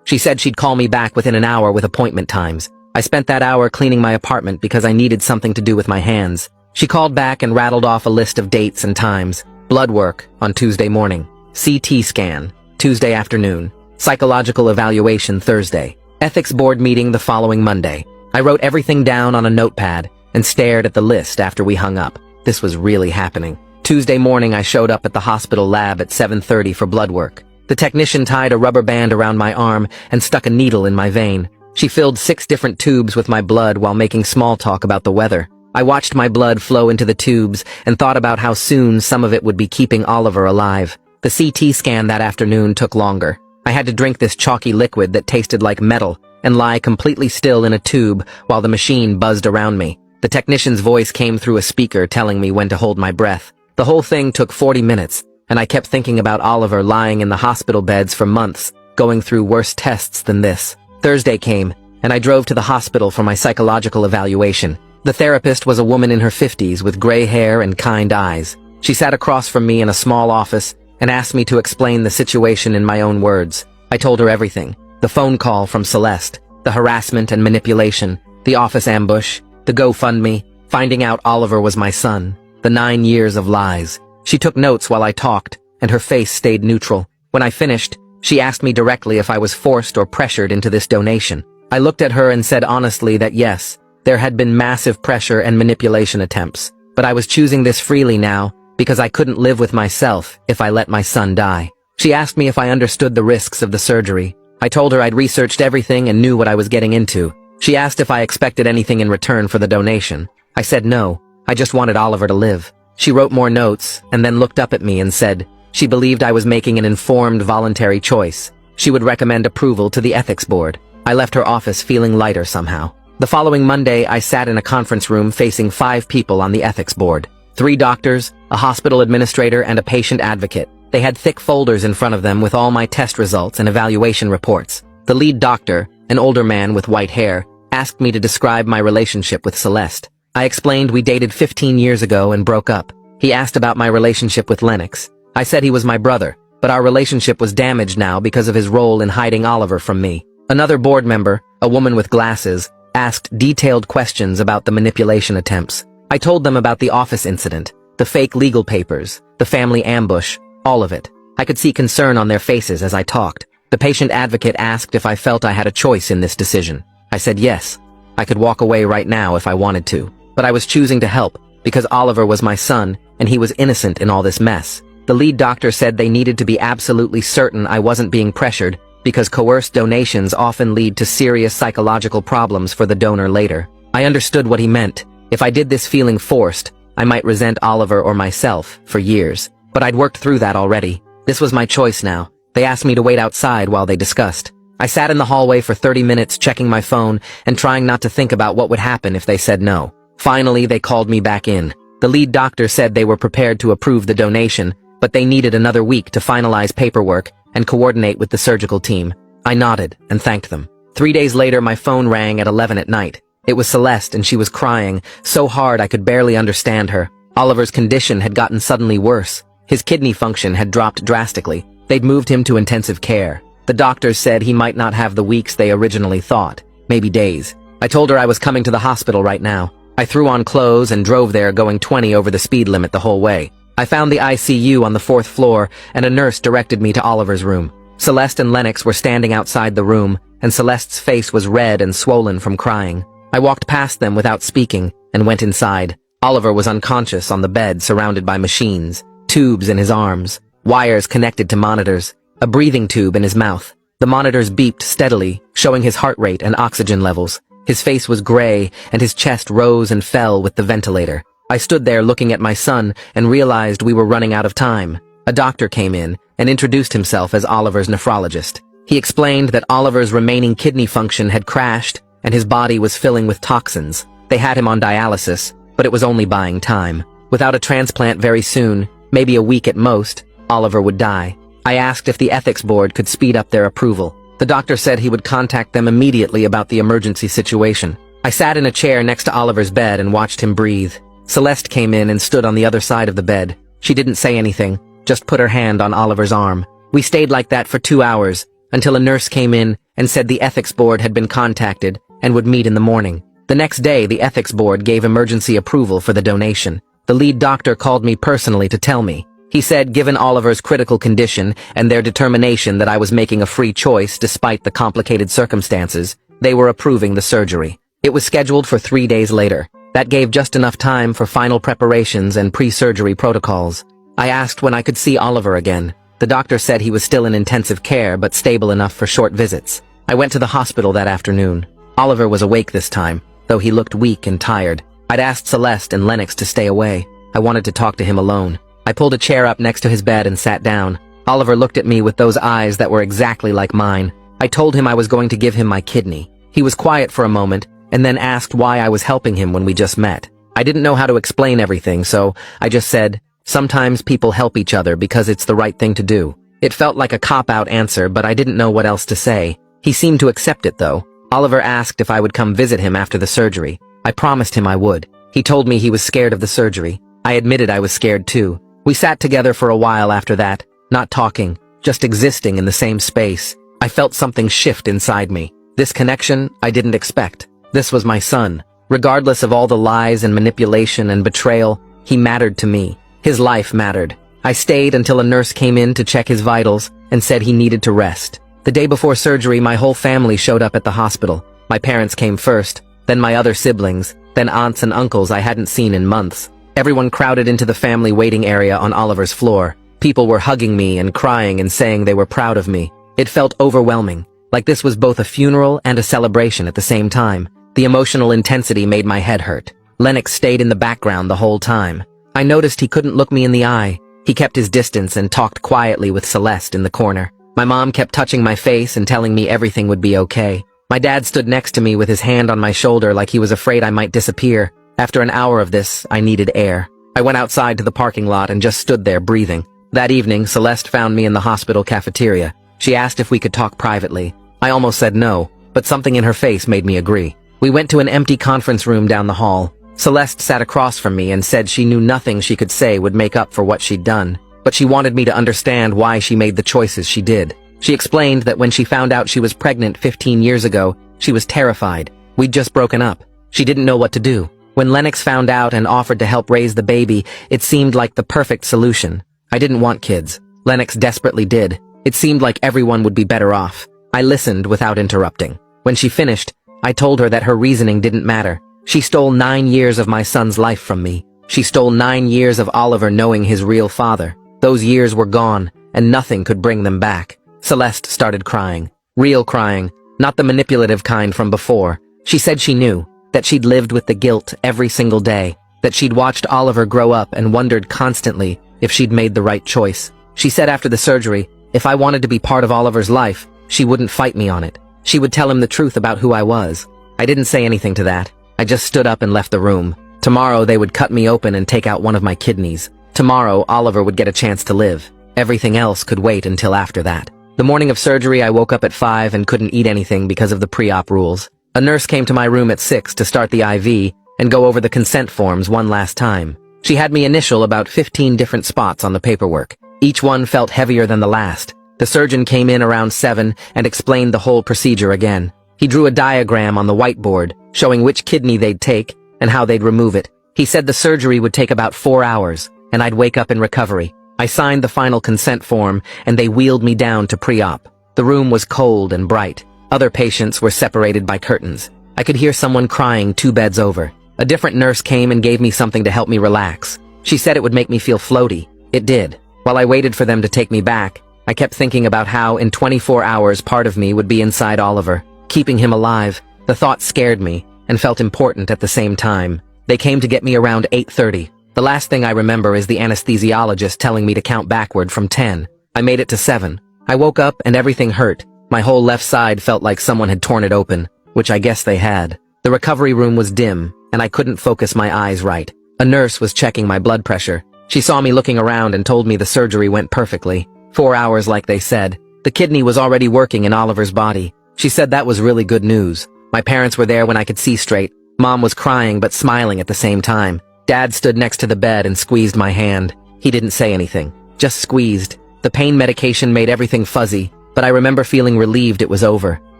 She said she'd call me back within an hour with appointment times. I spent that hour cleaning my apartment because I needed something to do with my hands. She called back and rattled off a list of dates and times. Blood work on Tuesday morning. CT scan, Tuesday afternoon. Psychological evaluation Thursday. Ethics board meeting the following Monday. I wrote everything down on a notepad and stared at the list after we hung up. This was really happening. Tuesday morning I showed up at the hospital lab at 7:30 for blood work. The technician tied a rubber band around my arm and stuck a needle in my vein. She filled 6 different tubes with my blood while making small talk about the weather. I watched my blood flow into the tubes and thought about how soon some of it would be keeping Oliver alive. The CT scan that afternoon took longer. I had to drink this chalky liquid that tasted like metal and lie completely still in a tube while the machine buzzed around me. The technician's voice came through a speaker telling me when to hold my breath. The whole thing took 40 minutes, and I kept thinking about Oliver lying in the hospital beds for months, going through worse tests than this. Thursday came, and I drove to the hospital for my psychological evaluation. The therapist was a woman in her 50s with gray hair and kind eyes. She sat across from me in a small office and asked me to explain the situation in my own words. I told her everything. The phone call from Celeste, the harassment and manipulation, the office ambush, the GoFundMe, finding out Oliver was my son, the 9 years of lies. She took notes while I talked, and her face stayed neutral. When I finished, she asked me directly if I was forced or pressured into this donation. I looked at her and said honestly that yes, there had been massive pressure and manipulation attempts, but I was choosing this freely now because I couldn't live with myself if I let my son die. She asked me if I understood the risks of the surgery. I told her I'd researched everything and knew what I was getting into. She asked if I expected anything in return for the donation. I said no, I just wanted Oliver to live. She wrote more notes and then looked up at me and said she believed I was making an informed, voluntary choice. She would recommend approval to the ethics board. I left her office feeling lighter somehow. The following Monday, I sat in a conference room facing 5 people on the ethics board. 3 doctors, a hospital administrator, and a patient advocate. They had thick folders in front of them with all my test results and evaluation reports. The lead doctor, an older man with white hair, asked me to describe my relationship with Celeste. I explained we dated 15 years ago and broke up. He asked about my relationship with Lennox. I said he was my brother, but our relationship was damaged now because of his role in hiding Oliver from me. Another board member, a woman with glasses, asked detailed questions about the manipulation attempts. I told them about the office incident, the fake legal papers, the family ambush, all of it. I could see concern on their faces as I talked. The patient advocate asked if I felt I had a choice in this decision. I said yes. I could walk away right now if I wanted to. But I was choosing to help because Oliver was my son and he was innocent in all this mess. The lead doctor said they needed to be absolutely certain I wasn't being pressured because coerced donations often lead to serious psychological problems for the donor later. I understood what he meant. If I did this feeling forced, I might resent Oliver or myself for years. But I'd worked through that already. This was my choice now. They asked me to wait outside while they discussed. I sat in the hallway for 30 minutes checking my phone and trying not to think about what would happen if they said no. Finally, they called me back in. The lead doctor said they were prepared to approve the donation, but they needed another week to finalize paperwork and coordinate with the surgical team. I nodded and thanked them. 3 days later, my phone rang at 11 at night. It was Celeste and she was crying, so hard I could barely understand her. Oliver's condition had gotten suddenly worse. His kidney function had dropped drastically. They'd moved him to intensive care. The doctors said he might not have the weeks they originally thought, maybe days. I told her I was coming to the hospital right now. I threw on clothes and drove there going 20 over the speed limit the whole way. I found the ICU on the 4th floor and a nurse directed me to Oliver's room. Celeste and Lennox were standing outside the room and Celeste's face was red and swollen from crying. I walked past them without speaking and went inside. Oliver was unconscious on the bed surrounded by machines, tubes in his arms, wires connected to monitors, a breathing tube in his mouth. The monitors beeped steadily, showing his heart rate and oxygen levels. His face was gray and his chest rose and fell with the ventilator. I stood there looking at my son and realized we were running out of time. A doctor came in and introduced himself as Oliver's nephrologist. He explained that Oliver's remaining kidney function had crashed and his body was filling with toxins. They had him on dialysis, but it was only buying time. Without a transplant very soon, maybe a week at most, Oliver would die. I asked if the ethics board could speed up their approval. The doctor said he would contact them immediately about the emergency situation. I sat in a chair next to Oliver's bed and watched him breathe. Celeste came in and stood on the other side of the bed. She didn't say anything, just put her hand on Oliver's arm. We stayed like that for 2 hours, until a nurse came in and said the ethics board had been contacted and would meet in the morning. The next day, the ethics board gave emergency approval for the donation. The lead doctor called me personally to tell me. He said, given Oliver's critical condition and their determination that I was making a free choice despite the complicated circumstances, they were approving the surgery. It was scheduled for 3 days later. That gave just enough time for final preparations and pre-surgery protocols. I asked when I could see Oliver again. The doctor said he was still in intensive care but stable enough for short visits. I went to the hospital that afternoon. Oliver was awake this time, though he looked weak and tired. I'd asked Celeste and Lennox to stay away. I wanted to talk to him alone. I pulled a chair up next to his bed and sat down. Oliver looked at me with those eyes that were exactly like mine. I told him I was going to give him my kidney. He was quiet for a moment, and then asked why I was helping him when we just met. I didn't know how to explain everything, so I just said, sometimes people help each other because it's the right thing to do. It felt like a cop-out answer, but I didn't know what else to say. He seemed to accept it, though. Oliver asked if I would come visit him after the surgery. I promised him I would. He told me he was scared of the surgery. I admitted I was scared too. We sat together for a while after that, not talking, just existing in the same space. I felt something shift inside me. This connection I didn't expect. This was my son. Regardless of all the lies and manipulation and betrayal, he mattered to me. His life mattered. I stayed until a nurse came in to check his vitals and said he needed to rest. The day before surgery, my whole family showed up at the hospital. My parents came first, then my other siblings, then aunts and uncles I hadn't seen in months. Everyone crowded into the family waiting area on Oliver's floor. People were hugging me and crying and saying they were proud of me. It felt overwhelming, like this was both a funeral and a celebration at the same time. The emotional intensity made my head hurt. Lennox stayed in the background the whole time. I noticed he couldn't look me in the eye. He kept his distance and talked quietly with Celeste in the corner. My mom kept touching my face and telling me everything would be okay. My dad stood next to me with his hand on my shoulder like he was afraid I might disappear. After an hour of this, I needed air. I went outside to the parking lot and just stood there breathing. That evening, Celeste found me in the hospital cafeteria. She asked if we could talk privately. I almost said no, but something in her face made me agree. We went to an empty conference room down the hall. Celeste sat across from me and said she knew nothing she could say would make up for what she'd done, but she wanted me to understand why she made the choices she did. She explained that when she found out she was pregnant 15 years ago, she was terrified. We'd just broken up. She didn't know what to do. When Lennox found out and offered to help raise the baby, it seemed like the perfect solution. I didn't want kids. Lennox desperately did. It seemed like everyone would be better off. I listened without interrupting. When she finished, I told her that her reasoning didn't matter. She stole 9 years of my son's life from me. She stole 9 years of Oliver knowing his real father. Those years were gone, and nothing could bring them back. Celeste started crying. Real crying, not the manipulative kind from before. She said she knew, that she'd lived with the guilt every single day, that she'd watched Oliver grow up and wondered constantly if she'd made the right choice. She said after the surgery, if I wanted to be part of Oliver's life, she wouldn't fight me on it. She would tell him the truth about who I was. I didn't say anything to that. I just stood up and left the room. Tomorrow they would cut me open and take out one of my kidneys. Tomorrow Oliver would get a chance to live. Everything else could wait until after that. The morning of surgery I woke up at 5 and couldn't eat anything because of the pre-op rules. A nurse came to my room at 6 to start the IV and go over the consent forms one last time. She had me initial about 15 different spots on the paperwork. Each one felt heavier than the last. The surgeon came in around 7 and explained the whole procedure again. He drew a diagram on the whiteboard showing which kidney they'd take and how they'd remove it. He said the surgery would take about 4 hours and I'd wake up in recovery. I signed the final consent form and they wheeled me down to pre-op. The room was cold and bright. Other patients were separated by curtains. I could hear someone crying 2 beds over. A different nurse came and gave me something to help me relax. She said it would make me feel floaty. It did. While I waited for them to take me back, I kept thinking about how in 24 hours part of me would be inside Oliver, keeping him alive. The thought scared me and felt important at the same time. They came to get me around 8:30. The last thing I remember is the anesthesiologist telling me to count backward from 10. I made it to 7. I woke up and everything hurt. My whole left side felt like someone had torn it open, which I guess they had. The recovery room was dim, and I couldn't focus my eyes right. A nurse was checking my blood pressure. She saw me looking around and told me the surgery went perfectly. 4 hours like they said. The kidney was already working in Oliver's body. She said that was really good news. My parents were there when I could see straight. Mom was crying but smiling at the same time. Dad stood next to the bed and squeezed my hand. He didn't say anything, just squeezed. The pain medication made everything fuzzy, but I remember feeling relieved it was over.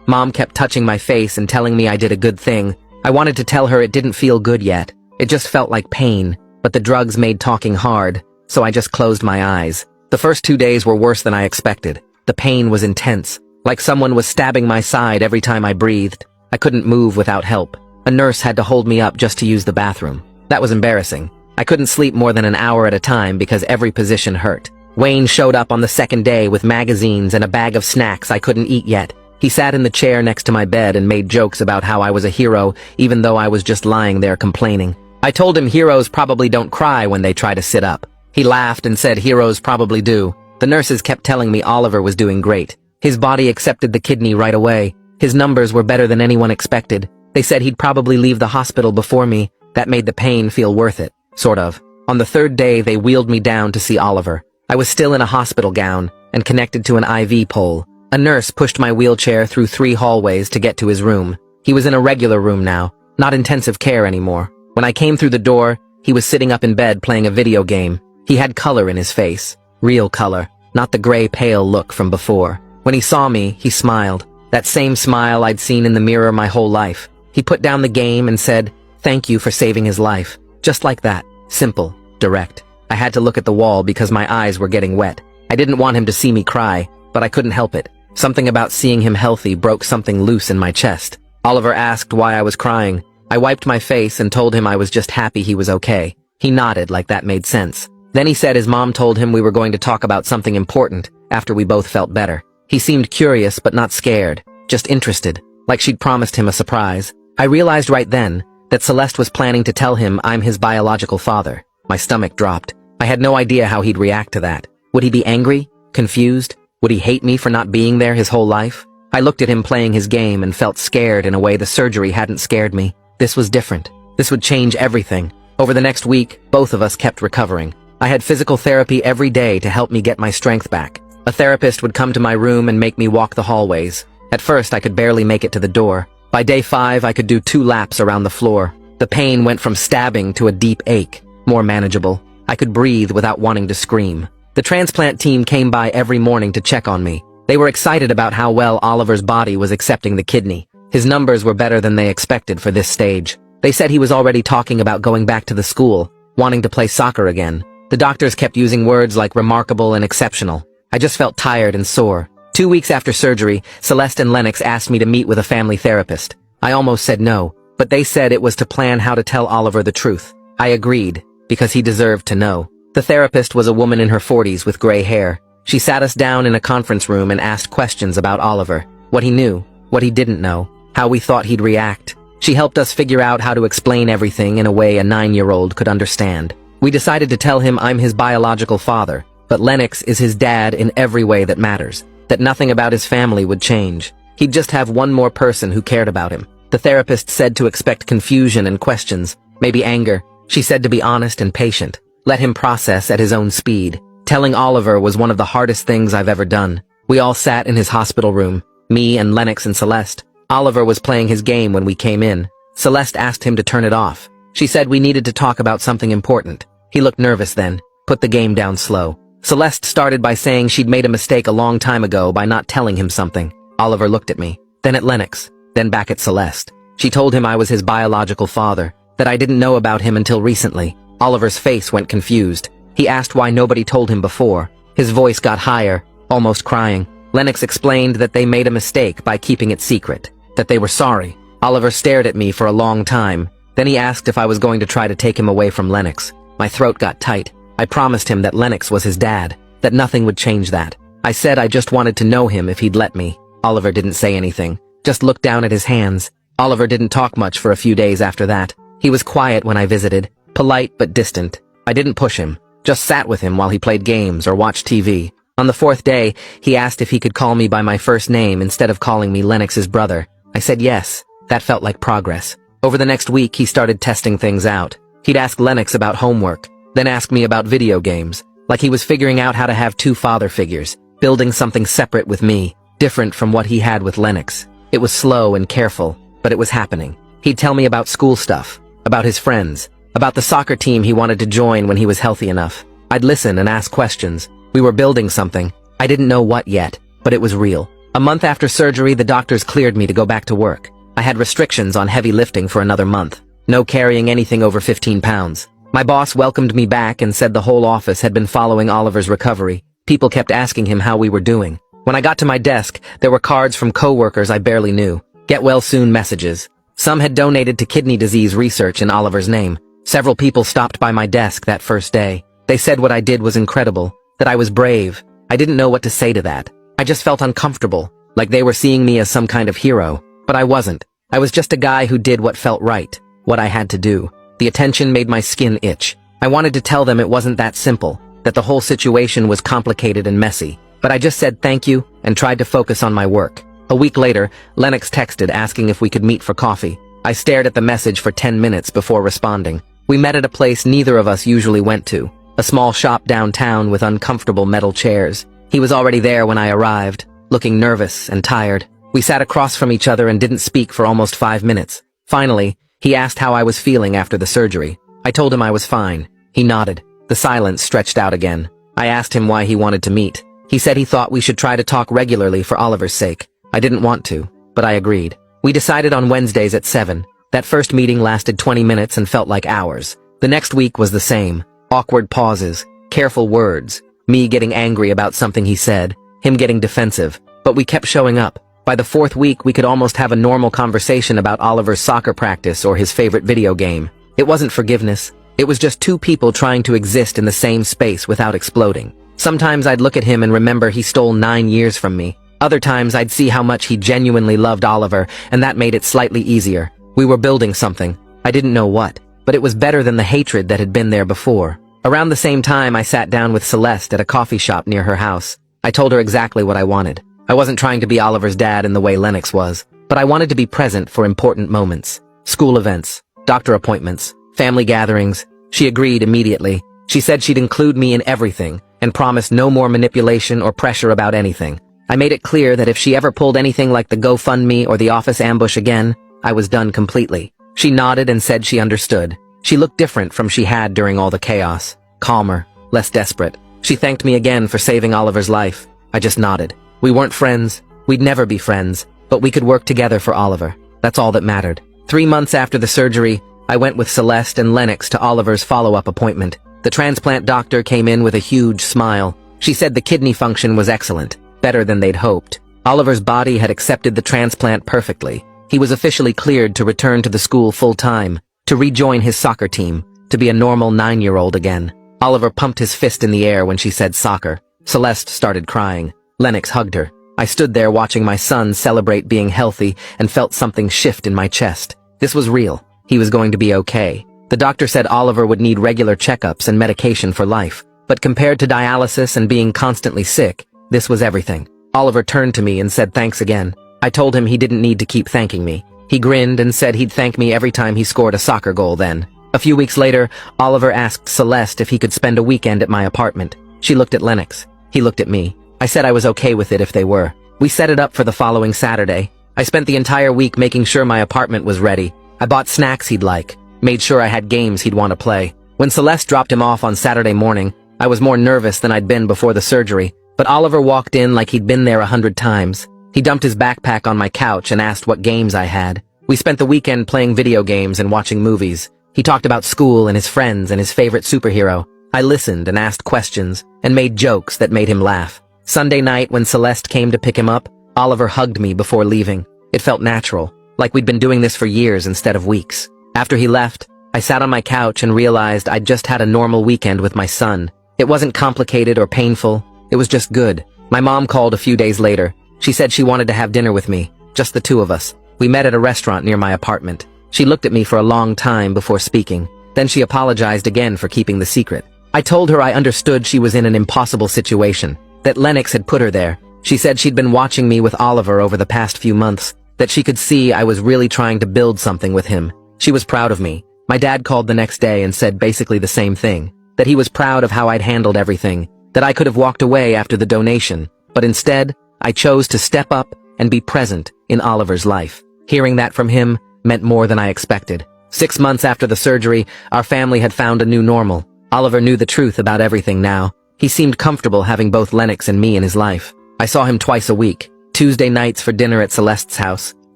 Mom kept touching my face and telling me I did a good thing. I wanted to tell her it didn't feel good yet. It just felt like pain, but the drugs made talking hard, so I just closed my eyes. The first 2 days were worse than I expected. The pain was intense, like someone was stabbing my side every time I breathed. I couldn't move without help. A nurse had to hold me up just to use the bathroom. That was embarrassing. I couldn't sleep more than an hour at a time because every position hurt. Wayne showed up on the second day with magazines and a bag of snacks I couldn't eat yet. He sat in the chair next to my bed and made jokes about how I was a hero, even though I was just lying there complaining. I told him heroes probably don't cry when they try to sit up. He laughed and said heroes probably do. The nurses kept telling me Oliver was doing great. His body accepted the kidney right away. His numbers were better than anyone expected. They said he'd probably leave the hospital before me. That made the pain feel worth it, sort of. On the third day, they wheeled me down to see Oliver. I was still in a hospital gown and connected to an IV pole. A nurse pushed my wheelchair through 3 hallways to get to his room. He was in a regular room now, not intensive care anymore. When I came through the door, he was sitting up in bed playing a video game. He had color in his face. Real color, not the gray pale look from before. When he saw me, he smiled. That same smile I'd seen in the mirror my whole life. He put down the game and said, "Thank you for saving his life." Just like that. Simple. Direct. I had to look at the wall because my eyes were getting wet. I didn't want him to see me cry, but I couldn't help it. Something about seeing him healthy broke something loose in my chest. Oliver asked why I was crying. I wiped my face and told him I was just happy he was okay. He nodded like that made sense. Then he said his mom told him we were going to talk about something important after we both felt better. He seemed curious but not scared, just interested, like she'd promised him a surprise. I realized right then that Celeste was planning to tell him I'm his biological father. My stomach dropped. I had no idea how he'd react to that. Would he be angry? Confused? Would he hate me for not being there his whole life? I looked at him playing his game and felt scared in a way the surgery hadn't scared me. This was different. This would change everything. Over the next week, both of us kept recovering. I had physical therapy every day to help me get my strength back. A therapist would come to my room and make me walk the hallways. At first, I could barely make it to the door. By day 5, I could do 2 laps around the floor. The pain went from stabbing to a deep ache, more manageable. I could breathe without wanting to scream. The transplant team came by every morning to check on me. They were excited about how well Oliver's body was accepting the kidney. His numbers were better than they expected for this stage. They said he was already talking about going back to the school, wanting to play soccer again. The doctors kept using words like remarkable and exceptional. I just felt tired and sore. 2 weeks after surgery, Celeste and Lennox asked me to meet with a family therapist. I almost said no, but they said it was to plan how to tell Oliver the truth. I agreed, because he deserved to know. The therapist was a woman in her 40s with gray hair. She sat us down in a conference room and asked questions about Oliver. What he knew, what he didn't know, how we thought he'd react. She helped us figure out how to explain everything in a way a 9-year-old could understand. We decided to tell him I'm his biological father, but Lennox is his dad in every way that matters. That nothing about his family would change. He'd just have one more person who cared about him. The therapist said to expect confusion and questions, maybe anger. She said to be honest and patient. Let him process at his own speed. Telling Oliver was one of the hardest things I've ever done. We all sat in his hospital room, me and Lennox and Celeste. Oliver was playing his game when we came in. Celeste asked him to turn it off. She said we needed to talk about something important. He looked nervous then, put the game down slow. Celeste started by saying she'd made a mistake a long time ago by not telling him something. Oliver looked at me, then at Lennox, then back at Celeste. She told him I was his biological father, that I didn't know about him until recently. Oliver's face went confused. He asked why nobody told him before. His voice got higher, almost crying. Lennox explained that they made a mistake by keeping it secret, that they were sorry. Oliver stared at me for a long time. Then he asked if I was going to try to take him away from Lennox. My throat got tight. I promised him that Lennox was his dad, that nothing would change that. I said I just wanted to know him if he'd let me. Oliver didn't say anything, just looked down at his hands. Oliver didn't talk much for a few days after that. He was quiet when I visited, polite but distant. I didn't push him, just sat with him while he played games or watched TV. On the 4th day, he asked if he could call me by my first name instead of calling me Lennox's brother. I said yes. That felt like progress. Over the next week, he started testing things out. He'd ask Lennox about homework, then ask me about video games, like he was figuring out how to have 2 father figures, building something separate with me, different from what he had with Lennox. It was slow and careful, but it was happening. He'd tell me about school stuff, about his friends. About the soccer team he wanted to join when he was healthy enough. I'd listen and ask questions. We were building something. I didn't know what yet, but it was real. A month after surgery, the doctors cleared me to go back to work. I had restrictions on heavy lifting for another month. No carrying anything over 15 pounds. My boss welcomed me back and said the whole office had been following Oliver's recovery. People kept asking him how we were doing. When I got to my desk, there were cards from coworkers I barely knew. Get well soon messages. Some had donated to kidney disease research in Oliver's name. Several people stopped by my desk that first day. They said what I did was incredible, that I was brave. I didn't know what to say to that. I just felt uncomfortable, like they were seeing me as some kind of hero. But I wasn't. I was just a guy who did what felt right, what I had to do. The attention made my skin itch. I wanted to tell them it wasn't that simple, that the whole situation was complicated and messy. But I just said thank you and tried to focus on my work. A week later, Lennox texted asking if we could meet for coffee. I stared at the message for 10 minutes before responding. We met at a place neither of us usually went to, a small shop downtown with uncomfortable metal chairs. He was already there when I arrived, looking nervous and tired. We sat across from each other and didn't speak for almost 5 minutes. Finally, he asked how I was feeling after the surgery. I told him I was fine. He nodded. The silence stretched out again. I asked him why he wanted to meet. He said he thought we should try to talk regularly for Oliver's sake. I didn't want to, but I agreed. We decided on Wednesdays at 7. That first meeting lasted 20 minutes and felt like hours. The next week was the same. Awkward pauses, careful words, me getting angry about something he said, him getting defensive. But we kept showing up. By the 4th week, we could almost have a normal conversation about Oliver's soccer practice or his favorite video game. It wasn't forgiveness. It was just two people trying to exist in the same space without exploding. Sometimes I'd look at him and remember he stole 9 years from me. Other times I'd see how much he genuinely loved Oliver, and that made it slightly easier. We were building something. I didn't know what, but it was better than the hatred that had been there before. Around the same time, I sat down with Celeste at a coffee shop near her house. I told her exactly what I wanted. I wasn't trying to be Oliver's dad in the way Lennox was, but I wanted to be present for important moments. School events, doctor appointments, family gatherings. She agreed immediately. She said she'd include me in everything, and promised no more manipulation or pressure about anything. I made it clear that if she ever pulled anything like the GoFundMe or the office ambush again, I was done completely. She nodded and said she understood. She looked different from she had during all the chaos. Calmer, less desperate. She thanked me again for saving Oliver's life. I just nodded. We weren't friends. We'd never be friends, but we could work together for Oliver. That's all that mattered. 3 months after the surgery, I went with Celeste and Lennox to Oliver's follow-up appointment. The transplant doctor came in with a huge smile. She said the kidney function was excellent, better than they'd hoped. Oliver's body had accepted the transplant perfectly. He was officially cleared to return to the school full-time, to rejoin his soccer team, to be a normal 9-year-old again. Oliver pumped his fist in the air when she said soccer. Celeste started crying. Lennox hugged her. I stood there watching my son celebrate being healthy and felt something shift in my chest. This was real. He was going to be okay. The doctor said Oliver would need regular checkups and medication for life. But compared to dialysis and being constantly sick, this was everything. Oliver turned to me and said thanks again. I told him he didn't need to keep thanking me. He grinned and said he'd thank me every time he scored a soccer goal then. A few weeks later, Oliver asked Celeste if he could spend a weekend at my apartment. She looked at Lennox. He looked at me. I said I was okay with it if they were. We set it up for the following Saturday. I spent the entire week making sure my apartment was ready. I bought snacks he'd like, made sure I had games he'd want to play. When Celeste dropped him off on Saturday morning, I was more nervous than I'd been before the surgery, but Oliver walked in like he'd been there 100 times. He dumped his backpack on my couch and asked what games I had. We spent the weekend playing video games and watching movies. He talked about school and his friends and his favorite superhero. I listened and asked questions and made jokes that made him laugh. Sunday night, when Celeste came to pick him up, Oliver hugged me before leaving. It felt natural, like we'd been doing this for years instead of weeks. After he left, I sat on my couch and realized I'd just had a normal weekend with my son. It wasn't complicated or painful. It was just good. My mom called a few days later. She said she wanted to have dinner with me, just the two of us. We met at a restaurant near my apartment. She looked at me for a long time before speaking. Then she apologized again for keeping the secret. I told her I understood she was in an impossible situation, that Lennox had put her there. She said she'd been watching me with Oliver over the past few months, that she could see I was really trying to build something with him. She was proud of me. My dad called the next day and said basically the same thing, that he was proud of how I'd handled everything, that I could have walked away after the donation, but instead, I chose to step up and be present in Oliver's life. Hearing that from him meant more than I expected. 6 months after the surgery, our family had found a new normal. Oliver knew the truth about everything now. He seemed comfortable having both Lennox and me in his life. I saw him twice a week, Tuesday nights for dinner at Celeste's house,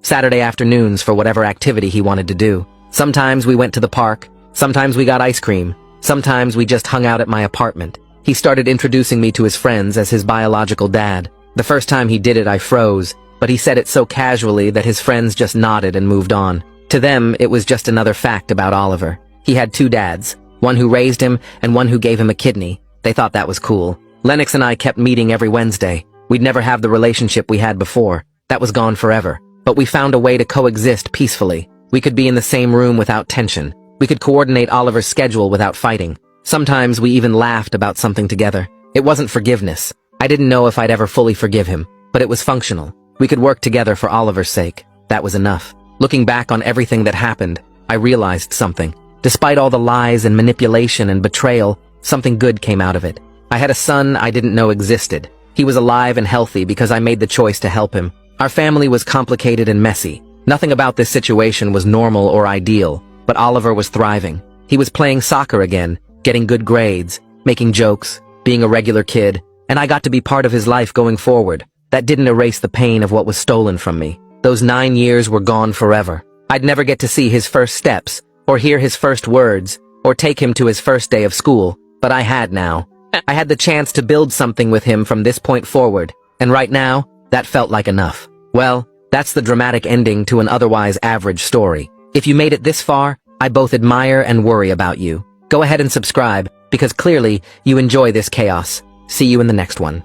Saturday afternoons for whatever activity he wanted to do. Sometimes we went to the park, sometimes we got ice cream, sometimes we just hung out at my apartment. He started introducing me to his friends as his biological dad. The first time he did it, I froze, but he said it so casually that his friends just nodded and moved on. To them, it was just another fact about Oliver. He had 2 dads, one who raised him and one who gave him a kidney. They thought that was cool. Lennox and I kept meeting every Wednesday. We'd never have the relationship we had before. That was gone forever. But we found a way to coexist peacefully. We could be in the same room without tension. We could coordinate Oliver's schedule without fighting. Sometimes we even laughed about something together. It wasn't forgiveness. I didn't know if I'd ever fully forgive him, but it was functional. We could work together for Oliver's sake. That was enough. Looking back on everything that happened, I realized something. Despite all the lies and manipulation and betrayal, something good came out of it. I had a son I didn't know existed. He was alive and healthy because I made the choice to help him. Our family was complicated and messy. Nothing about this situation was normal or ideal, but Oliver was thriving. He was playing soccer again, getting good grades, making jokes, being a regular kid, and I got to be part of his life going forward. That didn't erase the pain of what was stolen from me. Those 9 years were gone forever. I'd never get to see his first steps, or hear his first words, or take him to his first day of school, but I had now. I had the chance to build something with him from this point forward, and right now, that felt like enough. Well, that's the dramatic ending to an otherwise average story. If you made it this far, I both admire and worry about you. Go ahead and subscribe, because clearly, you enjoy this chaos. See you in the next one.